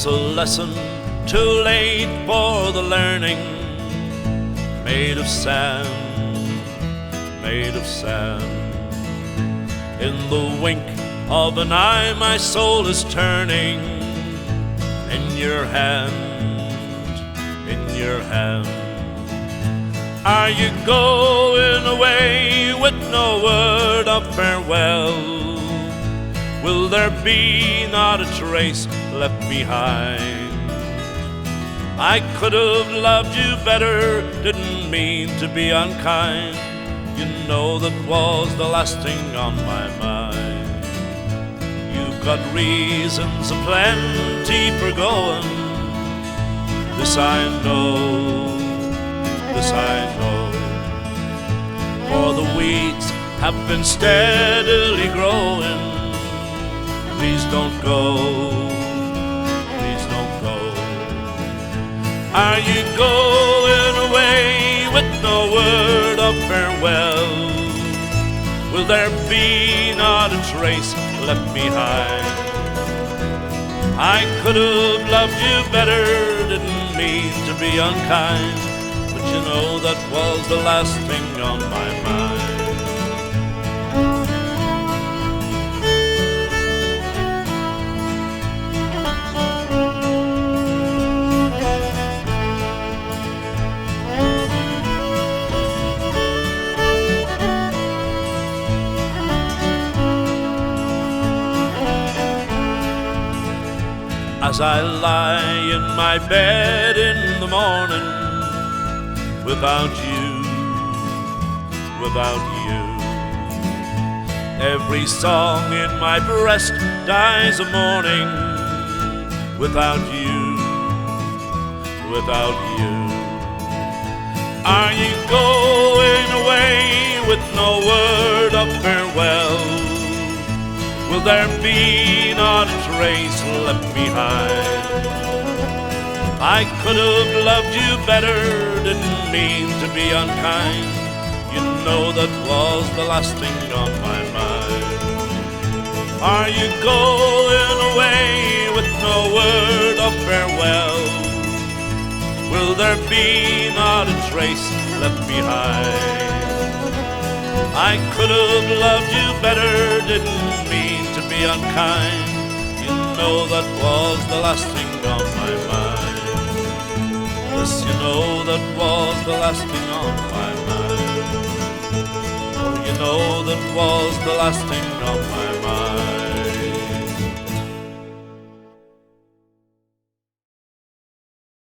was a lesson too late for the learning. Made of sand, made of sand. In the wink of an eye my soul is turning. In your hand, in your hand. Are you going away with no word of farewell? Will there be not a trace left behind? I could have loved you better, didn't mean to be unkind. You know that was the last thing on my mind. You've got reasons aplenty for going. This I know, this I know. For the weeds have been steadily growing. Please don't go, please don't go. Are you going away with no word of farewell? Will there be not a trace left behind? I could have loved you better, didn't mean to be unkind, but you know that was the last thing on my mind. As I lie in my bed in the morning, without you, without you. Every song in my breast dies a mourning, without you, without you. Are you going away with no word of farewell? Will there be not a trace left behind? I could have loved you better, didn't mean to be unkind. You know that was the last thing on my mind. Are you going away with no word of farewell? Will there be not a trace left behind? I could have loved you better, didn't mean to be unkind. You know that was the last thing on my mind. Yes, you know that was the last thing on my mind. Oh, you know that was the last thing on my mind.